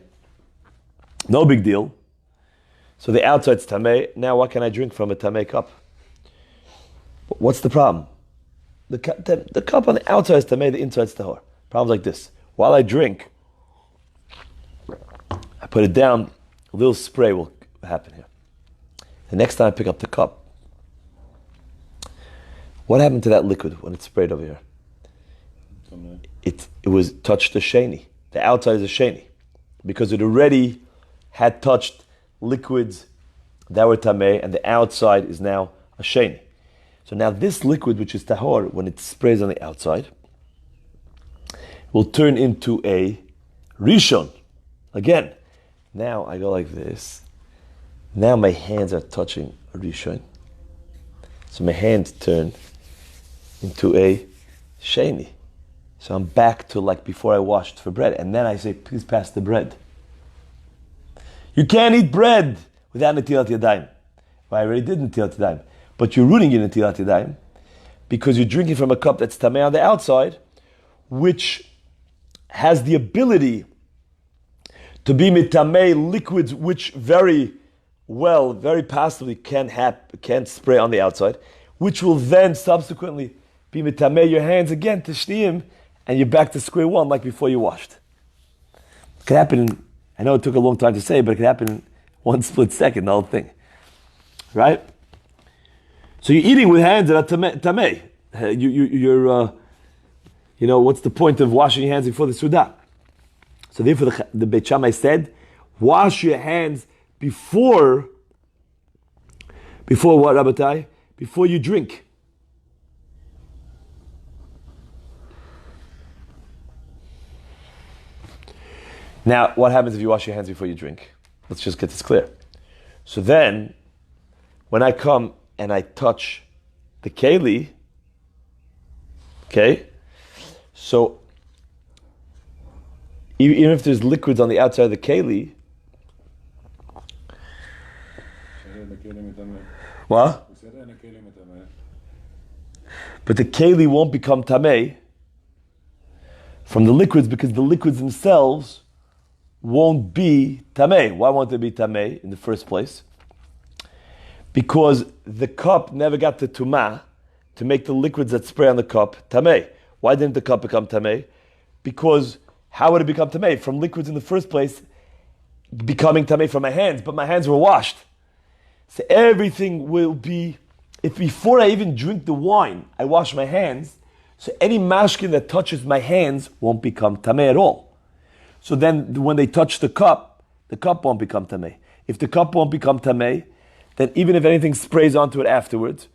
no big deal. So the outside's tamei. Now what can I drink from a tamei cup? What's the problem? The cup on the outside is tamei, the inside's tahor. Problem's like this. While I drink, I put it down, a little spray will happen here. The next time I pick up the cup, what happened to that liquid when it sprayed over here? It was touched the sheni. The outside is a sheni. Because it already had touched liquids that were tamei, and the outside is now a sheni. So now this liquid, which is tahor, when it sprays on the outside, will turn into a rishon. Again, now I go like this. Now my hands are touching a rishon. So my hands turn into a sheni. So I'm back to like before I washed for bread. And then I say, please pass the bread. You can't eat bread without netilat yadayim. Well, I already did netilat yadayim. But you're ruining your netilat yadayim because you're drinking from a cup that's tamei on the outside, which has the ability to be mitamei liquids, which very possibly can spray on the outside, which will then subsequently be mitamei your hands again to shtiyim, and you're back to square one like before you washed. It could happen, I know it took a long time to say, but it could happen in one split second, the whole thing. Right? So you're eating with hands that are tamei. You're, what's the point of washing your hands before the Sudah? So therefore the Beit Shammai said, wash your hands before what, Rabbatai? Before you drink. Now, what happens if you wash your hands before you drink? Let's just get this clear. So then, when I come and I touch the keli, okay, so even if there's liquids on the outside of the keli, what? But the keli won't become tamei from the liquids because the liquids themselves won't be tamei. Why won't they be tamei in the first place? Because the cup never got the tumah to make the liquids that spray on the cup tamei. Why didn't the cup become tamei? Because how would it become tamei? From liquids in the first place becoming tamei from my hands, but my hands were washed. So everything will be, if before I even drink the wine, I wash my hands, so any mashkin that touches my hands won't become tamei at all. So then when they touch the cup won't become tamei. If the cup won't become tamei, then even if anything sprays onto it afterwards,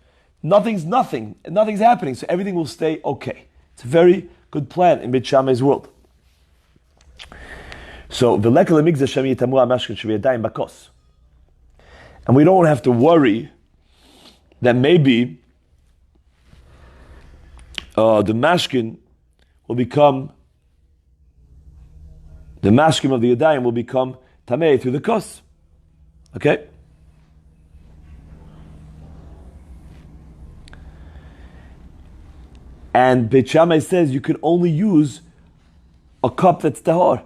nothing's happening, so everything will stay okay. It's a very good plan in Beit Shammai's world. So, and we don't have to worry that maybe the mashkin will become, the mashkim of the yadayim will become tamei through the kos. Okay? And Beit Shammai says you can only use a cup that's tahor.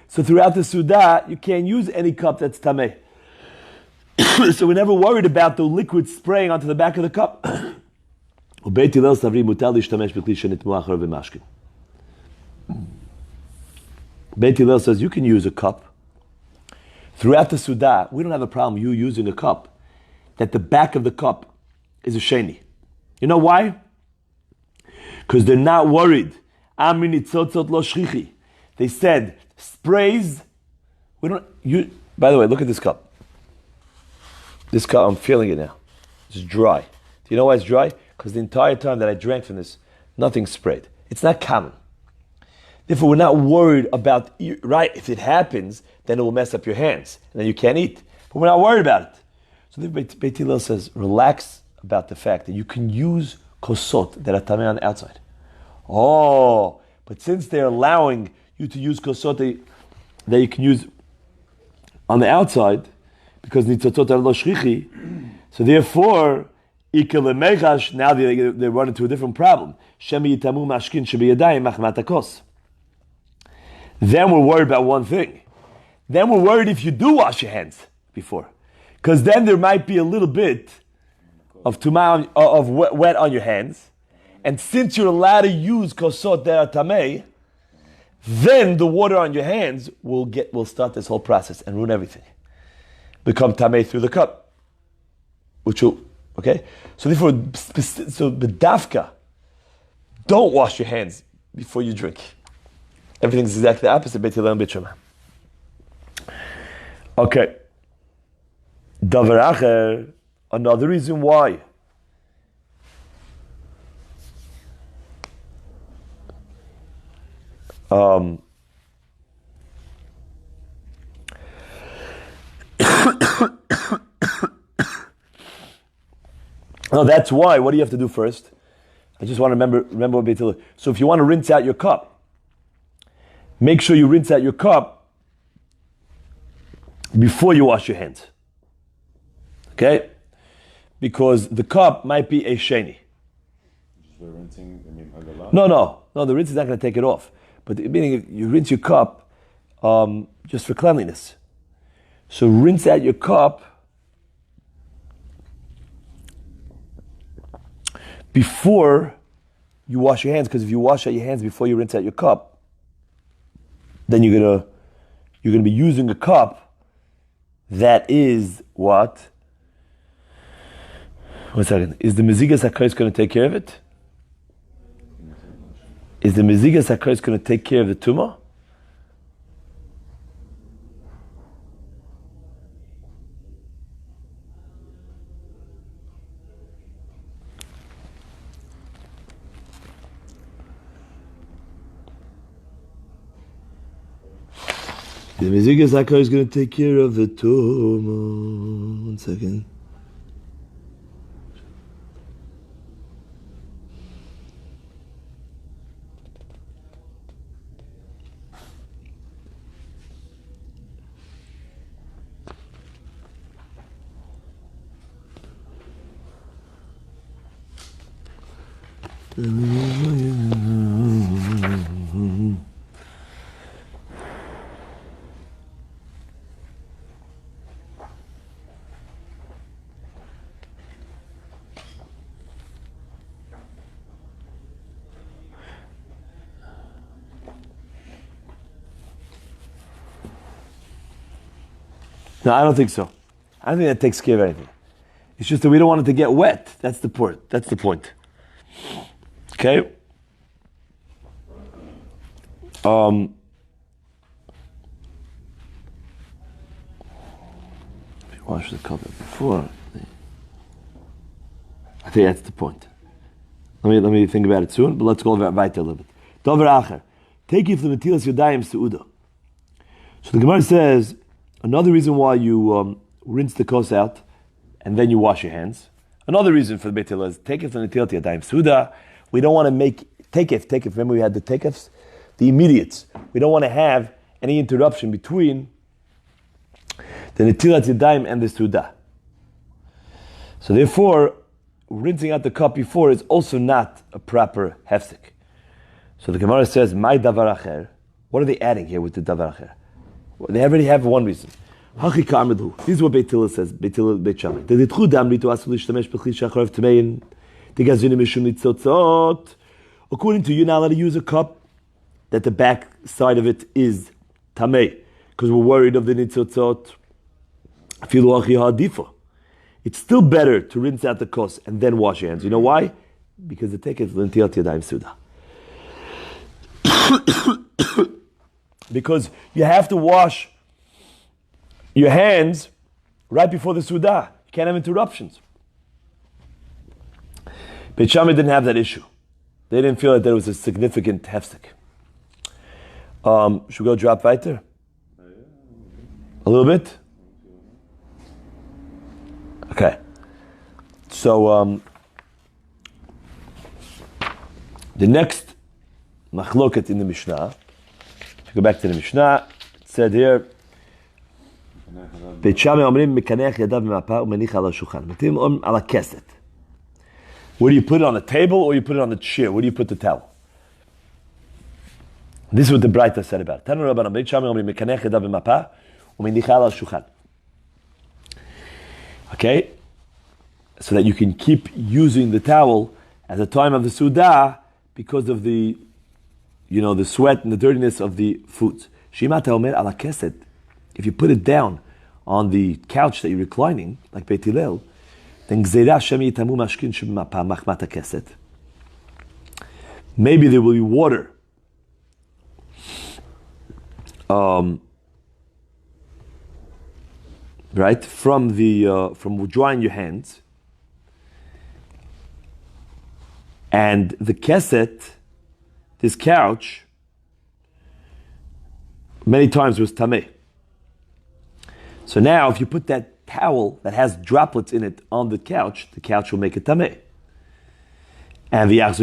So throughout the Suda, you can't use any cup that's tamei. So we're never worried about the liquid spraying onto the back of the cup. Beit Hillel savri mutar l'ishtamesh b'kli shenitmu achar v'mashkin. Beit Hillel says you can use a cup. Throughout the Suda, we don't have a problem you using a cup that the back of the cup is a sheni. You know why? Because they're not worried. Amri nitzotzot lo shchichi. They said sprays. We don't. You. By the way, look at this cup. This cup, I'm feeling it now. It's dry. Do you know why it's dry? Because the entire time that I drank from this, nothing sprayed. It's not common. Therefore, we're not worried about, right, if it happens, then it will mess up your hands, and then you can't eat. But we're not worried about it. So the Beit Hillel says, relax about the fact that you can use kosot that are tamei on the outside. Oh, but since they're allowing you to use kosot that you can use on the outside, because nitzotzot are lo shchichi, so therefore, now they run into a different problem. Then we're worried about one thing. Then we're worried if you do wash your hands before. Because then there might be a little bit of tumah, of wet on your hands. And since you're allowed to use kosot that are tamei, then the water on your hands will start this whole process and ruin everything. Become tamei through the cup. Which will, okay? So therefore, bedafka, don't wash your hands before you drink. Everything's exactly the opposite. Beit Hillel and Beit Shammai. Okay. Davar acher, another reason why. No, that's why. What do you have to do first? I just want to remember what Beit Hillel. So if you want to rinse out your cup, make sure you rinse out your cup before you wash your hands. Okay? Because the cup might be a sheni. The rinsing, I mean, No, the rinse is not going to take it off. But meaning you rinse your cup just for cleanliness. So rinse out your cup before you wash your hands, because if you wash out your hands before you rinse out your cup, then you're gonna be using a cup that is what? 1 second. Is the mezigas hakos going to take care of it? Is the mezigas hakos going to take care of the tumah? The mezigas hakos is going to take care of the tumah. 1 second. No, I don't think so. I don't think that takes care of anything. It's just that we don't want it to get wet. That's the point. That's the point. Okay? If you wash the cup before, I think that's the point. Let me think about it soon, but let's go over it a little bit. Dover acher. Take you from the Matilas Yodayim Seuda. So the Gemara says, another reason why you rinse the kos out and then you wash your hands. Another reason for the Beit Hillel is take it from the Netilas Yadayim Seuda, We don't want to make takef. Remember we had the takefs? The immediates. We don't want to have any interruption between the Netilat Yadayim and the Suda. So therefore, rinsing out the cup before is also not a proper hefsek. So the Gemara says, "My davar acher." What are they adding here with the davar acher? Well, they already have one reason. This is what Beit Hillel says. Beit Hillel, Beit Shammai. According to you, you're not allowed to use a cup that the back side of it is tamei, because we're worried of the nitzotzot. It's still better to rinse out the kos and then wash your hands. You know why? Because the take is l'ntilat yadayim suda. Because you have to wash your hands right before the suda. You can't have interruptions. Beit Shammai didn't have that issue. They didn't feel that there was a significant hefsek. Should we go drop weiter? A little bit? Okay. So, the next machloket in the Mishnah, if you go back to the Mishnah, it said here, Beit Shammai omrim mekaneach yadav b'mapa umenich ala shulchan. Matim ala keset. Where do you put it, on the table or you put it on the chair? Where do you put the towel? This is what the Braita said about it. Tanu Rabbanan, Beit Shammai omrim mekaneach yadav b'mapa umenich ala shulchan. Okay? So that you can keep using the towel at the time of the Suda because of the, the sweat and the dirtiness of the foods. Shimata omer ala keset. If you put it down on the couch that you're reclining, like Beit Hillel, then gzeira shem yitamu mashkin sheb'mapa machmata keset. Maybe there will be water right, from drying your hands, and the keset, this couch, many times was tameh. So now, if you put that towel that has droplets in it on the couch will make it tameh. And the and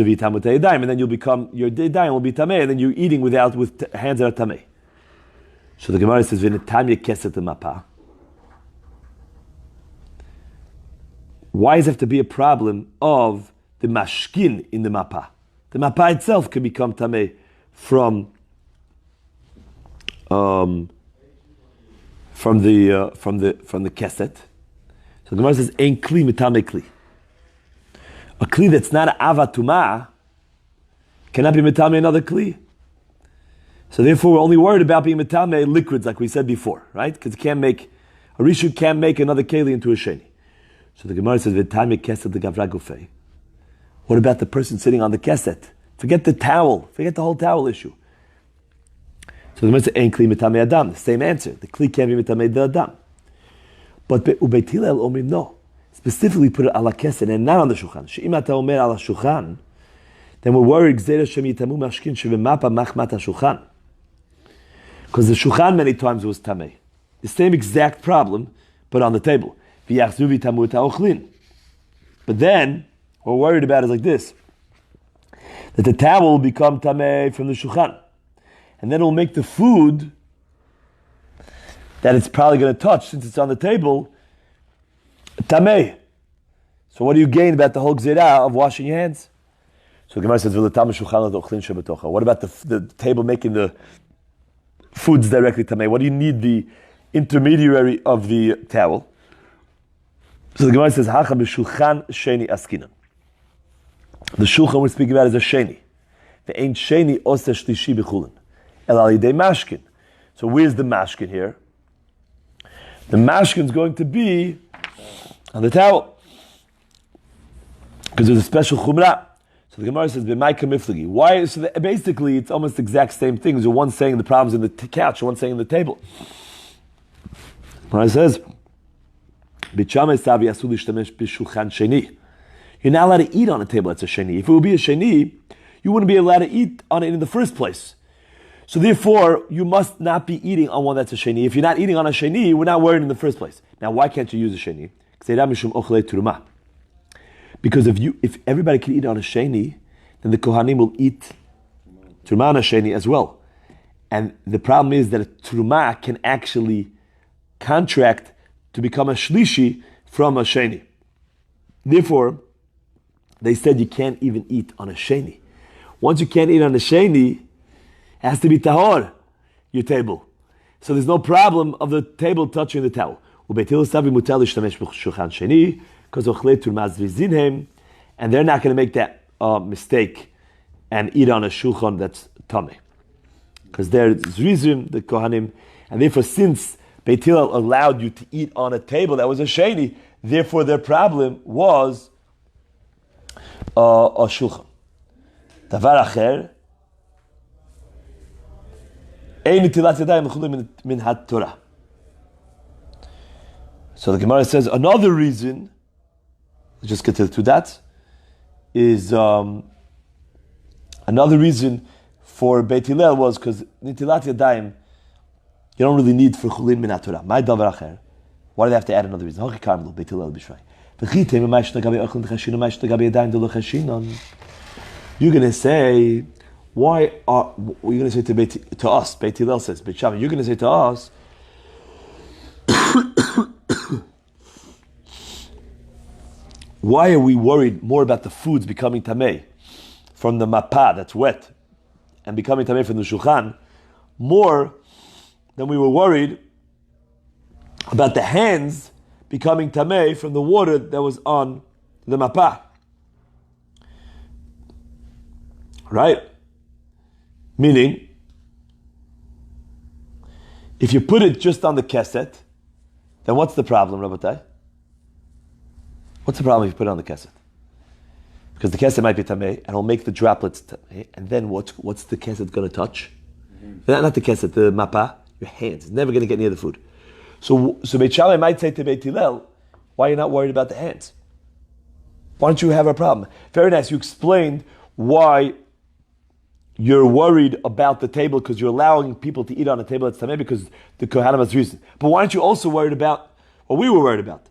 then you'll become, your yadayim will be tameh, and then you're eating with hands that are tameh. So the Gemara says, "V'netamya keset mapa." Why does it have to be a problem of the mashkin in the mapa? The mapa itself can become tameh from the keset. So the Gemara says, "Ein kli mitame kli." A kli that's not an avatuma cannot be mitame another kli. So therefore, we're only worried about being mitame liquids, like we said before, right? Because a rishon can't make another keli into a sheni. So the Gemara says, "V'tame keset the gavra gufei." What about the person sitting on the keset? Forget the towel. Forget the whole towel issue. So the Gemara says, "Ein kli mitame adam." The same answer. The kli can't be mitame the adam. But Beit Hillel omrim no. Specifically put it ala keset and not on the shulchan. She'im ata omer ala shulchan, then we're worried gzeira shem yitamu mashkin shev'mapa machmata shulchan. Because the shulchan many times was tamei. The same exact problem, but on the table. But then, what we're worried about is like this, that the towel will become tamei from the shulchan. And then it will make the food that it's probably going to touch, since it's on the table, tamei. So what do you gain about the whole gzeira of washing your hands? So the Gemara says, what about the table making the foods directly tamei? What do you need the intermediary of the towel? So the Gemara says, "Hacha b'shulchan sheni askinan." The shulchan we're speaking about is a sheni. The ain't sheni oseh shlishi b'chulin el al yidei mashkin. So where's the mashkin here? The mashkin is going to be on the towel because there's a special chumrah. So the Gemara says, "B'may kamiflagi." Why? So basically, it's almost the exact same thing. There's one saying the problem's in the couch, one saying in the table. The Gemara says, "Beit Shammai sabi asu l'shtamesh b'shulchan sheni." You're not allowed to eat on a table that's a sheni. If it would be a sheni, you wouldn't be allowed to eat on it in the first place. So therefore, you must not be eating on one that's a sheni. If you're not eating on a sheni, we're not worried in the first place. Now, why can't you use a sheni? Because if everybody can eat on a sheni, then the Kohanim will eat Truma on a Sheni as well. And the problem is that a Truma can actually contract to become a Shlishi from a Sheni. Therefore, they said you can't even eat on a Sheni. Once you can't eat on a Sheni, it has to be Tahor, your table. So there's no problem of the table touching the towel. And they're not going to make that mistake and eat on a shulchan that's tummy. Because there's Zrizim, the Kohanim, and therefore since Beit Hillel allowed you to eat on a table that was a sheni, therefore their problem was a shulchan. Davar acher, ein nitilat yadayim l'chulim min ha-Torah. So the Gemara says another reason, let's just get to that, is another reason for Beit Hillel was because nitilat yadayim you don't really need for chulin min ha-Torah. My davar acher. Why do they have to add another reason? Hochi karmel Beit Hillel b'shrei. You're going to say, why are you're going to say to us? Beit Hillel says, Beit Shammai. You're going to say to us, why are we worried more about the foods becoming tamei from the mapa that's wet and becoming tamei from the shulchan more than we were worried about the hands becoming tamei from the water that was on the mapa? Right? Meaning, if you put it just on the keset, then what's the problem, Rabbatai? What's the problem if you put it on the keset? Because the keset might be tamei, and it'll make the droplets tamei, and then what's the keset going to touch? Not the keset, the mapa, your hands. It's never going to get near the food. So Beit Shammai might say to Beit Hillel, why are you not worried about the hands? Why don't you have a problem? Very nice, you explained why you're worried about the table because you're allowing people to eat on a table that's tamei because the Kohanim has reason. But why aren't you also worried about what we were worried about?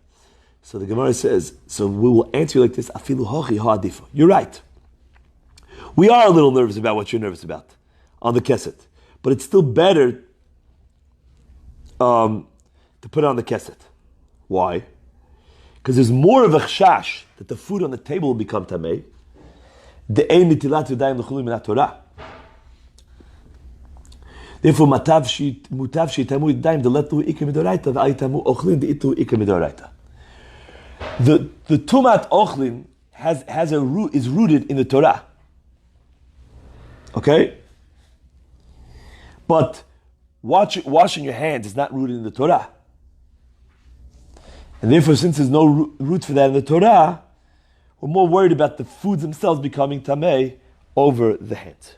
So the Gemara says, so we will answer you like this, afilu hochi ha'adifa. You're right. We are a little nervous about what you're nervous about on the keset. But it's still better to put it on the keset. Why? Because there's more of a chashash that the food on the table will become tamei. De'ein nitilat yadayim l'chulim min ha-Torah. Therefore, mutav sheitamu yadayim de'letu ikar midoraita ve'ayitamu ochlin de'itu ikar midoraita. The tumat ochlin has a root, is rooted in the Torah. Okay? But washing your hands is not rooted in the Torah. And therefore, since there's no root for that in the Torah, we're more worried about the foods themselves becoming tamei over the hands.